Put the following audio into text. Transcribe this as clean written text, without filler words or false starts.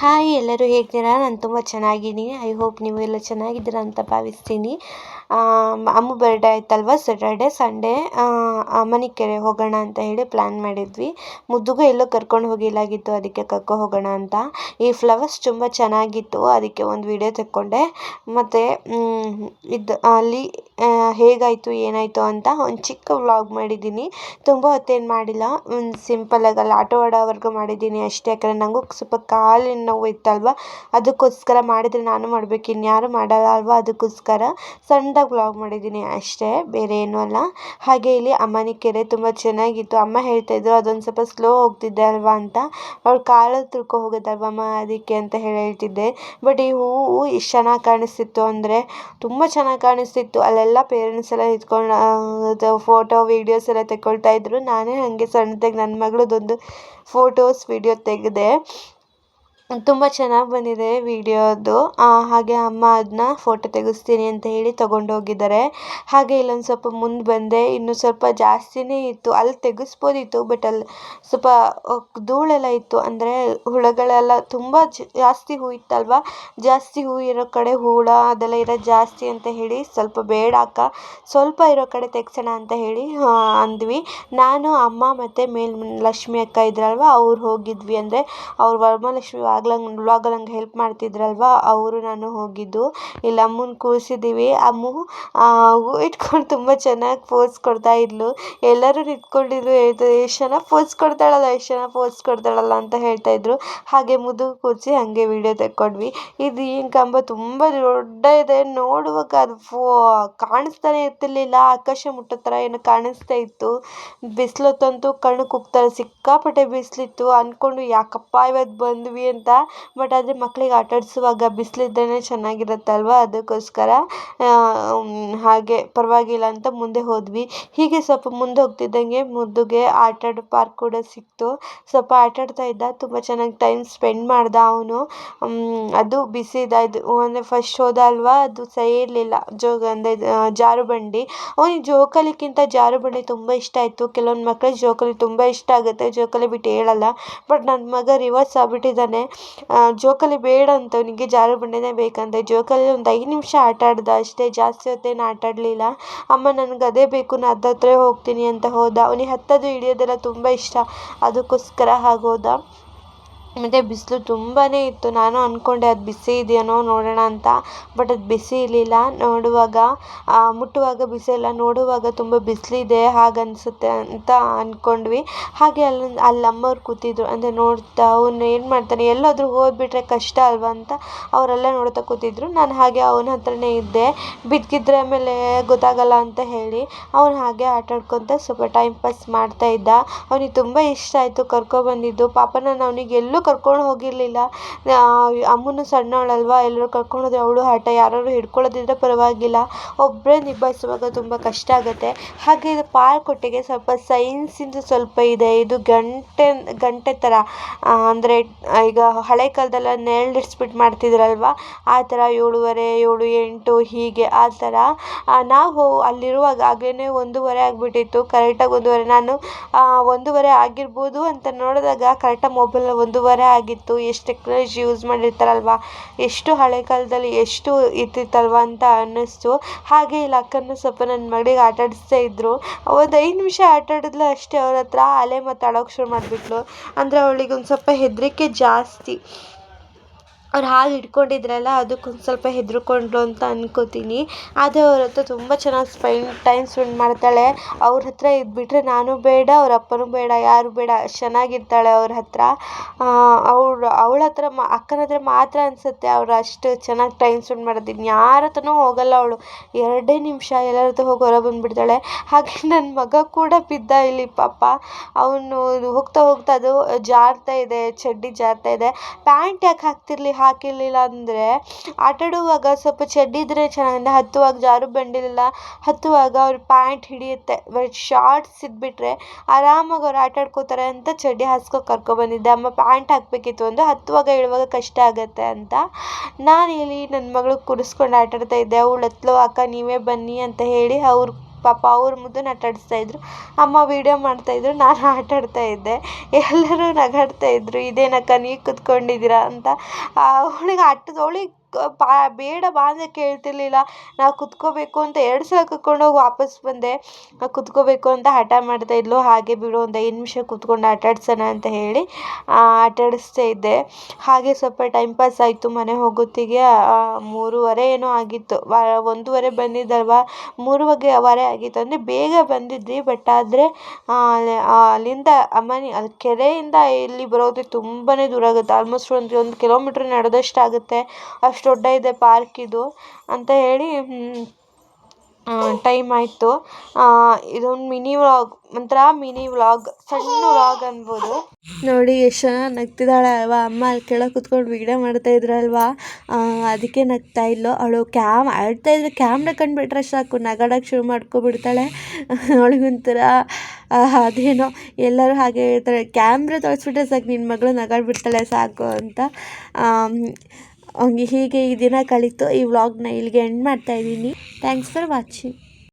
Hi, ಎಲ್ಲರೂ ಹೇಗಿದ್ದೀರಾ? ನಾನು ತುಂಬ ಚೆನ್ನಾಗಿದ್ದೀನಿ. ಐ ಹೋಪ್ ನೀವು ಎಲ್ಲ ಚೆನ್ನಾಗಿದ್ದೀರಾ ಅಂತ ಭಾವಿಸ್ತೀನಿ. ಅಮ್ಮ ಬರ್ಡೇ ಆಯ್ತಲ್ವ, ಸ್ಯಾಟರ್ಡೆ ಸಂಡೇ ಅಮ್ಮನಿಕೆರೆ ಹೋಗೋಣ ಅಂತ ಹೇಳಿ ಪ್ಲ್ಯಾನ್ ಮಾಡಿದ್ವಿ. ಮುದ್ದುಗೂ ಎಲ್ಲೂ ಕರ್ಕೊಂಡು ಹೋಗಿಲ್ಲಾಗಿತ್ತು, ಅದಕ್ಕೆ ಕರ್ಕೊ ಹೋಗೋಣ ಅಂತ. ಈ ಫ್ಲವರ್ಸ್ ತುಂಬ ಚೆನ್ನಾಗಿತ್ತು, ಅದಕ್ಕೆ ಒಂದು ವಿಡಿಯೋ ತೆಕ್ಕೊಂಡೆ. ಮತ್ತು ಅಲ್ಲಿ ಹೇಗಾಯಿತು ಏನಾಯಿತು ಅಂತ ಒಂದು ಚಿಕ್ಕ ವ್ಲಾಗ್ ಮಾಡಿದ್ದೀನಿ. ತುಂಬ ಹೊತ್ತೇನು ಮಾಡಿಲ್ಲ, ಒಂದು ಸಿಂಪಲ್ಲಾಗಿ ಅಲ್ಲಿ ಆಟೋ ಆಡೋವರೆಗೂ ಮಾಡಿದ್ದೀನಿ ಅಷ್ಟೇ. ಯಾಕಂದರೆ ನನಗೂ ಸ್ವಲ್ಪ ಕಾಲಿನ ನೋವು ಇತ್ತಲ್ವ, ಅದಕ್ಕೋಸ್ಕರ ಮಾಡಿದರೆ ನಾನು ಮಾಡಬೇಕು, ಇನ್ಯಾರು ಮಾಡಲ್ಲ ಅಲ್ವ, ಅದಕ್ಕೋಸ್ಕರ ಸಣ್ಣದಾಗಿ ವ್ಲಾಗ್ ಮಾಡಿದ್ದೀನಿ ಅಷ್ಟೇ, ಬೇರೆ ಏನೂ ಅಲ್ಲ. ಹಾಗೆ ಇಲ್ಲಿ ಅಮ್ಮನಿಕೆರೆ ತುಂಬ ಚೆನ್ನಾಗಿತ್ತು. ಅಮ್ಮ ಹೇಳ್ತಾಯಿದ್ರು ಅದೊಂದು ಸ್ವಲ್ಪ ಸ್ಲೋ ಹೋಗ್ತಿದ್ದೆ ಅಲ್ವಾ ಅಂತ. ಅವ್ಳು ಕಾಲಲ್ಲಿ ತಿಳ್ಕೊ ಹೋಗೋದಲ್ವಮ್ಮ, ಅದಕ್ಕೆ ಅಂತ ಹೇಳ್ತಿದ್ದೆ. ಬಟ್ ಈ ಹೂವು ಎಷ್ಟು ಚೆನ್ನಾಗಿ ಕಾಣಿಸ್ತಿತ್ತು ಅಂದರೆ ತುಂಬ ಚೆನ್ನಾಗಿ ಕಾಣಿಸ್ತಿತ್ತು. ಅಲ್ಲೆಲ್ಲ ಪೇರೆಂಟ್ಸ್ ಎಲ್ಲ ನಿಂತ್ಕೊಂಡು ಫೋಟೋ ವೀಡಿಯೋಸ್ ಎಲ್ಲ ತೆಕ್ಕೊಳ್ತಾ ಇದ್ರು. ನಾನೇ ಹಾಗೆ ಸಣ್ಣದಾಗಿ ನನ್ನ ಮಗಳದೊಂದು ಫೋಟೋಸ್ ವಿಡಿಯೋ ತೆಗೆದೆ. ತುಂಬ ಚೆನ್ನಾಗಿ ಬಂದಿದೆ ವಿಡಿಯೋದು. ಹಾಗೆ ಅಮ್ಮ ಅದನ್ನ ಫೋಟೋ ತೆಗೆಸ್ತೀನಿ ಅಂತ ಹೇಳಿ ತೊಗೊಂಡೋಗಿದ್ದಾರೆ. ಹಾಗೆ ಇಲ್ಲೊಂದು ಸ್ವಲ್ಪ ಮುಂದೆ ಬಂದೆ, ಇನ್ನೂ ಸ್ವಲ್ಪ ಜಾಸ್ತಿನೇ ಇತ್ತು. ಅಲ್ಲಿ ತೆಗೆಸ್ಬೋದಿತ್ತು, ಬಟ್ ಅಲ್ಲಿ ಸ್ವಲ್ಪ ಧೂಳೆಲ್ಲ ಇತ್ತು, ಅಂದರೆ ಹುಳಗಳೆಲ್ಲ ತುಂಬ ಜಾಸ್ತಿ ಹೂ ಇತ್ತಲ್ವ. ಜಾಸ್ತಿ ಹೂ ಇರೋ ಕಡೆ ಹುಳ ಅದೆಲ್ಲ ಇರೋದು ಜಾಸ್ತಿ ಅಂತ ಹೇಳಿ ಸ್ವಲ್ಪ ಬೇಡ ಅಕ್ಕ, ಸ್ವಲ್ಪ ಇರೋ ಕಡೆ ತೆಗ್ಸೋಣ ಅಂತ ಹೇಳಿ ಅಂದ್ವಿ. ನಾನು, ಅಮ್ಮ ಮತ್ತು ಲಕ್ಷ್ಮಿ ಅಕ್ಕ ಇದ್ರಲ್ವ, ಅವ್ರು ಹೋಗಿದ್ವಿ. ಅಂದರೆ ಅವ್ರು ವರಮಹಾಲಕ್ಷ್ಮಿ ವ್ಲಾಗಲ್ಲಿ ನಂಗೆ ಹೆಲ್ಪ್ ಮಾಡ್ತಿದ್ರಲ್ವ, ಅವರು ನಾನು ಹೋಗಿದ್ದು. ಇಲ್ಲಿ ಅಮ್ಮನ ಕೂರಿಸಿದ್ದೀವಿ. ಅಮ್ಮು ಹೂ ಇಟ್ಕೊಂಡು ತುಂಬ ಚೆನ್ನಾಗಿ ಪೋಸ್ ಕೊಡ್ತಾ ಇದ್ಲು. ಎಲ್ಲರೂ ನಿಂತ್ಕೊಂಡಿದ್ರು, ಹೇಳ್ತಾರೆ ಎಷ್ಟು ಚೆನ್ನಾಗಿ ಪೋಸ್ ಕೊಡ್ತಾಳಲ್ಲ, ಎಷ್ಟು ಚೆನ್ನಾಗಿ ಪೋಸ್ ಕೊಡ್ತಾಳಲ್ಲ ಅಂತ ಹೇಳ್ತಾಯಿದ್ರು. ಹಾಗೆ ಮುದ್ದು ಕೂರಿಸಿ ಹಾಗೆ ವಿಡಿಯೋ ತೆಕ್ಕೊಂಡ್ವಿ. ಇದು ಈಗಿನ ಕಂಬ ತುಂಬ ದೊಡ್ಡ ಇದೆ, ನೋಡುವಾಗ ಅದು ಕಾಣಿಸ್ತಾನೆ ಇರ್ತಿರ್ಲಿಲ್ಲ, ಆಕಾಶ ಮುಟ್ಟೋ ಥರ ಏನೋ ಕಾಣಿಸ್ತಾ ಇತ್ತು. ಬಿಸಿಲೊತ್ತಂತೂ ಕಣ್ಣು ಕುಗ್ತಾರೆ, ಸಿಕ್ಕಾಪಟ್ಟೆ ಬಿಸಿಲಿತ್ತು. ಅಂದ್ಕೊಂಡು ಯಾಕಪ್ಪ ಇವತ್ತು ಬಂದ್ವಿ ಅಂತ. ಬಟ್ ಆದರೆ ಮಕ್ಕಳಿಗೆ ಆಟಾಡಿಸುವಾಗ ಬಿಸಿಲಿದ್ರೇ ಚೆನ್ನಾಗಿರುತ್ತಲ್ವ, ಅದಕ್ಕೋಸ್ಕರ ಹಾಗೆ ಪರವಾಗಿಲ್ಲ ಅಂತ ಮುಂದೆ ಹೋದ್ವಿ. ಹೀಗೆ ಸ್ವಲ್ಪ ಮುಂದೆ ಹೋಗ್ತಿದ್ದಂಗೆ ಮುದ್ದುಗೆ ಆಟಾಡೋ ಪಾರ್ಕ್ ಕೂಡ ಸಿಕ್ತು. ಸ್ವಲ್ಪ ಆಟಾಡ್ತಾ ಇದ್ದ, ತುಂಬ ಚೆನ್ನಾಗಿ ಟೈಮ್ ಸ್ಪೆಂಡ್ ಮಾಡ್ದ ಅವನು. ಅದು ಬಿಸಿ ಇದಾಯಿತು ಅಂದರೆ ಫಸ್ಟ್ ಹೋದ ಅಲ್ವಾ, ಅದು ಸರಿ ಇರಲಿಲ್ಲ. ಅಂದರೆ ಜಾರುಬಂಡಿ, ಅವನಿಗೆ ಜೋಕಾಲಿಗಿಂತ ಜಾರುಬಂಡಿ ತುಂಬ ಇಷ್ಟ ಆಯಿತು. ಕೆಲವೊಂದು ಮಕ್ಕಳಿಗೆ ಜೋಕಾಲಿ ತುಂಬ ಇಷ್ಟ ಆಗುತ್ತೆ, ಜೋಕಾಲಿ ಬಿಟ್ಟು ಹೇಳಲ್ಲ. ಬಟ್ ನನ್ನ ಮಗ ರಿವರ್ಸ್ ಆಗ್ಬಿಟ್ಟಿದ್ದಾನೆ, ಜೋಕಾಲಿ ಬೇಡ ಅಂತ, ಅವನಿಗೆ ಜಾರುಬಂಡಿನೇ ಬೇಕಂತೆ. ಜೋಕಾಲಿ ಒಂದು 5 ನಿಮಿಷ ಆಟ ಆಡ್ದ ಅಷ್ಟೇ, ಜಾಸ್ತಿ ಹೊತ್ತೇನು ಆಟ ಆಡಲಿಲ್ಲ. ಅಮ್ಮ ನನಗೆ ಅದೇ ಬೇಕು, ನಾನು ಅದ್ರ ಹತ್ರ ಹೋಗ್ತೀನಿ ಅಂತ ಹೋದ. ಅವನಿಗೆ ಹತ್ತೋದು ಇಳಿಯೋದೆಲ್ಲ ತುಂಬ ಇಷ್ಟ, ಅದಕ್ಕೋಸ್ಕರ ಹಾಗೋದ. ಮತ್ತು ಬಿಸಿಲು ತುಂಬಾ ಇತ್ತು. ನಾನು ಅಂದ್ಕೊಂಡೆ ಅದು ಬಿಸಿ ಇದೆಯೇನೋ ನೋಡೋಣ ಅಂತ, ಬಟ್ ಅದು ಬಿಸಿ ಇರಲಿಲ್ಲ. ನೋಡುವಾಗ ಮುಟ್ಟುವಾಗ ಬಿಸಿ ಇಲ್ಲ, ನೋಡುವಾಗ ತುಂಬ ಬಿಸಿಲಿದೆ ಹಾಗನ್ಸುತ್ತೆ ಅಂತ ಅಂದ್ಕೊಂಡ್ವಿ. ಹಾಗೆ ಅಲ್ಲಿ ಅಮ್ಮವ್ರು ಕೂತಿದ್ರು, ಅಂದರೆ ನೋಡ್ತಾ ಅವನು ಏನು ಮಾಡ್ತಾನೆ, ಎಲ್ಲಾದರೂ ಹೋಗ್ಬಿಟ್ರೆ ಕಷ್ಟ ಅಲ್ವಾ ಅಂತ ಅವರೆಲ್ಲ ನೋಡ್ತಾ ಕೂತಿದ್ರು. ನಾನು ಹಾಗೆ ಅವನ ಹತ್ರನೇ ಇದ್ದೆ, ಬಿದ್ದಿದ್ರೆ ಆಮೇಲೆ ಗೊತ್ತಾಗಲ್ಲ ಅಂತ ಹೇಳಿ. ಅವನು ಹಾಗೆ ಆಟಾಡ್ಕೊತ ಸ್ವಲ್ಪ ಟೈಮ್ ಪಾಸ್ ಮಾಡ್ತಾ ಇದ್ದ. ಅವನಿಗೆ ತುಂಬ ಇಷ್ಟ ಆಯಿತು, ಕರ್ಕೊಬಂದಿದ್ದು. ಪಾಪ ನಾನು ಅವನಿಗೆ ಎಲ್ಲೂ ಕರ್ಕೊಂಡು ಹೋಗಿರಲಿಲ್ಲ. ಅಮ್ಮನೂ ಸಣ್ಣವಳಲ್ವಾ, ಎಲ್ಲರೂ ಕರ್ಕೊಂಡೋದ್ರೆ ಅವಳು ಆಟ, ಯಾರು ಹಿಡ್ಕೊಳ್ಳೋದಿದ್ರೆ ಪರವಾಗಿಲ್ಲ, ಒಬ್ಬರೇ ನಿಭಾಯಿಸುವಾಗ ತುಂಬ ಕಷ್ಟ ಆಗುತ್ತೆ. ಹಾಗೆ ಇದು ಪಾರ್ಕ್ ಒಟ್ಟಿಗೆ ಸ್ವಲ್ಪ ಸೈನ್ಸಿಂದು ಸ್ವಲ್ಪ ಇದೆ. ಇದು ಗಂಟೆ ಥರ, ಅಂದರೆ ಈಗ ಹಳೆ ಕಾಲದೆಲ್ಲ ನೆರಳಿಡಿಸ್ಬಿಟ್ಟು ಮಾಡ್ತಿದ್ರಲ್ವ, ಆ ಥರ 7:30, 7, 8 ಹೀಗೆ ಆ ಥರ. ನಾವು ಅಲ್ಲಿರುವಾಗ ಆಗಲೇ 1:30 ಆಗಿಬಿಟ್ಟಿತ್ತು, ಕರೆಕ್ಟಾಗಿ 1:30. ನಾನು 1:30 ಆಗಿರ್ಬೋದು ಅಂತ ನೋಡಿದಾಗ ಕರೆಕ್ಟಾಗಿ ಮೊಬೈಲ್ 1:30 ಆಗಿತ್ತು. ಎಷ್ಟು ಟೆಕ್ನಾಲಜಿ ಯೂಸ್ ಮಾಡಿರ್ತಾರಲ್ವ, ಎಷ್ಟು ಹಳೆ ಕಾಲದಲ್ಲಿ ಎಷ್ಟು ಇರ್ತಿತ್ತಲ್ವ ಅಂತ ಅನ್ನಿಸ್ತು. ಹಾಗೆ ಇಲ್ಲಿ ಅಕ್ಕನ ಸ್ವಲ್ಪ ನನ್ನ ಮಗಳಿಗೆ ಆಟಾಡಿಸ್ತಾ ಇದ್ದರು. ಒಂದು 5 ನಿಮಿಷ ಆಟಾಡಿದ್ಲು ಅಷ್ಟೇ, ಅವ್ರ ಹತ್ರ ಅಲೆ ಮಾತಾಡೋಕೆ ಶುರು ಮಾಡಿಬಿಟ್ಲು. ಅಂದರೆ ಅವಳಿಗೆ ಒಂದು ಸ್ವಲ್ಪ ಹೆದರಿಕೆ ಜಾಸ್ತಿ. ಅವ್ರು ಹಾಗೆ ಹಿಡ್ಕೊಂಡಿದ್ರಲ್ಲ, ಅದಕ್ಕೊಂದು ಸ್ವಲ್ಪ ಹೆದರ್ಕೊಂಡ್ರು ಅಂತ ಅನ್ಕೋತೀನಿ. ಆದರೆ ಅವ್ರ ಹತ್ರ ತುಂಬ ಚೆನ್ನಾಗಿ ಟೈಮ್ ಸ್ಪೆಂಡ್ ಮಾಡ್ತಾಳೆ. ಅವ್ರ ಹತ್ರ ಇದ್ಬಿಟ್ರೆ ನಾನು ಬೇಡ, ಅವ್ರ ಅಪ್ಪನೂ ಬೇಡ, ಯಾರು ಬೇಡ, ಅಷ್ಟು ಚೆನ್ನಾಗಿರ್ತಾಳೆ ಅವ್ರ ಹತ್ರ. ಅವಳ ಹತ್ರ ಅಕ್ಕನ ಹತ್ರ ಮಾತ್ರ ಅನಿಸುತ್ತೆ ಅವ್ರು ಅಷ್ಟು ಚೆನ್ನಾಗಿ ಟೈಮ್ ಸ್ಪೆಂಡ್ ಮಾಡೋದು. ಇನ್ಯಾರ ಹತ್ರನೂ ಹೋಗಲ್ಲ ಅವಳು, 2 ನಿಮಿಷ ಎಲ್ಲರ ಹತ್ರ ಹೋಗಿ ಹೊರ ಬಂದುಬಿಡ್ತಾಳೆ. ಹಾಗೆ ನನ್ನ ಮಗ ಕೂಡ ಬಿದ್ದ ಇಲ್ಲಿ ಪಾಪ. ಅವನು ಹೋಗ್ತಾ ಅದು ಜಾರ್ತಾ ಇದೆ, ಚಡ್ಡಿ ಜಾರ್ತಾ ಇದೆ. ಪ್ಯಾಂಟ್ ಯಾಕೆ ಹಾಕಿರಲಿಲ್ಲ ಅಂದರೆ ಆಟಾಡುವಾಗ ಸ್ವಲ್ಪ ಚಡ್ಡಿ ಇದ್ರೆ ಚೆನ್ನಾಗಿದೆ. ಹತ್ತುವಾಗ ಜಾರು ಬಂಡಿಲೆಲ್ಲ ಹತ್ತುವಾಗ ಅವ್ರ ಪ್ಯಾಂಟ್ ಹಿಡಿಯುತ್ತೆ. ಬಟ್ ಶಾರ್ಟ್ಸ್ ಇದ್ಬಿಟ್ರೆ ಆರಾಮಾಗಿ ಅವ್ರು ಆಟಾಡ್ಕೋತಾರೆ ಅಂತ ಚಡ್ಡಿ ಹಾಸ್ಕೊ ಕರ್ಕೊಬಂದಿದ್ದೆ. ಅಮ್ಮ ಪ್ಯಾಂಟ್ ಹಾಕಬೇಕಿತ್ತು, ಒಂದು ಹತ್ತುವಾಗ ಇಳುವಾಗ ಕಷ್ಟ ಆಗುತ್ತೆ ಅಂತ. ನಾನು ಇಲ್ಲಿ ನನ್ನ ಮಗಳು ಕೂರಿಸ್ಕೊಂಡು ಆಟಾಡ್ತಾ ಇದ್ದೆ. ಅವಳು ಅಕ್ಕ ನೀವೇ ಬನ್ನಿ ಅಂತ ಹೇಳಿ ಅವ್ರು ಪಾಪ ಅವ್ರು ಮುದ್ದನ್ನ ಆಟಾಡಿಸ್ತಾ ಇದ್ರು, ಅಮ್ಮ ವಿಡಿಯೋ ಮಾಡ್ತಾಯಿದ್ರು, ನಾನು ಆಟಾಡ್ತಾ ಇದ್ದೆ. ಎಲ್ಲರೂ ನಗಾಡ್ತಾ ಇದ್ರು, ಇದೇನಕ್ಕ ನೀವು ಕುತ್ಕೊಂಡಿದ್ದೀರಾ ಅಂತ. ಅವಳಿಗೆ ಅವಳಿಗೆ ಬೇಡ ಬಾ ಅಂದರೆ ಕೇಳ್ತಿರ್ಲಿಲ್ಲ. ನಾವು ಕುತ್ಕೋಬೇಕು ಅಂತ 2 ಸಲ ಕರ್ಕೊಂಡೋಗಿ ವಾಪಸ್ ಬಂದೆ. ಕುತ್ಕೋಬೇಕು ಅಂತ ಹಠ ಮಾಡ್ತಾಯಿದ್ಲು. ಹಾಗೆ ಬಿಡು ಒಂದು 5 ನಿಮಿಷ ಕುತ್ಕೊಂಡು ಆಟಾಡ್ಸೋಣ ಅಂತ ಹೇಳಿ ಆಟಾಡಿಸ್ತಾ ಇದ್ದೆ. ಹಾಗೆ ಸ್ವಲ್ಪ ಟೈಮ್ ಪಾಸ್ ಆಯಿತು. ಮನೆ ಹೋಗೋತ್ತಿಗೆ 3:15 ಏನೋ ಆಗಿತ್ತು. 1:15 ಬಂದಿದ್ದಲ್ವಾ, 3:15 ಆಗಿತ್ತು. ಅಂದರೆ ಬೇಗ ಬಂದಿದ್ವಿ. ಬಟ್ ಆದರೆ ಅಲ್ಲಿಂದ ಅಲ್ಲಿ ಕೆರೆಯಿಂದ ಇಲ್ಲಿ ಬರೋದು ತುಂಬಾ ದೂರ ಆಗುತ್ತೆ. ಆಲ್ಮೋಸ್ಟ್ 1 ಕಿಲೋಮೀಟ್ರ್ ನಡೆದಷ್ಟಾಗುತ್ತೆ. ಅಷ್ಟು ದೊಡ್ಡ ಇದೆ ಪಾರ್ಕ್ ಇದು ಅಂತ ಹೇಳಿ ಟೈಮ್ ಆಯಿತು. ಇದೊಂದು ಮಿನಿ ವ್ಲಾಗ್, ಸಣ್ಣ ವ್ಲಾಗ್ ಅನ್ಬೋದು. ನೋಡಿ ಎಷ್ಟು ಚೆನ್ನಾಗಿ ನಗ್ತಿದ್ದಾಳೆ ಅಲ್ವಾ ಅಮ್ಮ. ಅಲ್ಲಿ ಕೆಳಗೆ ಕುತ್ಕೊಂಡು ವಿಡಿಯೋ ಮಾಡ್ತಾ ಇದ್ರಲ್ವಾ, ಅದಕ್ಕೆ ನಗ್ತಾ ಇದ್ಲು ಅವಳು. ಆಡ್ತಾ ಇದ್ರೆ ಕ್ಯಾಮ್ರಾ ಕಂಡುಬಿಟ್ರೆ ಸಾಕು ನಗಾಡೋಕ್ಕೆ ಶುರು ಮಾಡ್ಕೊಬಿಡ್ತಾಳೆ. ಅವಳಿಗೊಂಥರ ಅದೇನೋ ಎಲ್ಲರೂ ಹಾಗೆ ಹೇಳ್ತಾರೆ, ಕ್ಯಾಮ್ರಾ ತೋರಿಸ್ಬಿಟ್ರೆ ಸಾಕು ನಿನ್ನ ಮಗಳು ನಗಾಡ್ಬಿಡ್ತಾಳೆ ಸಾಕು ಅಂತ. ಹೀಗೆ ಈ ದಿನ ಕಳೀತು. ಈ ವ್ಲಾಗ್ನ ಇಲ್ಲಿಗೆ ಎಂಡ್ ಮಾಡ್ತಾಯಿದ್ದೀನಿ. Thanks for watching.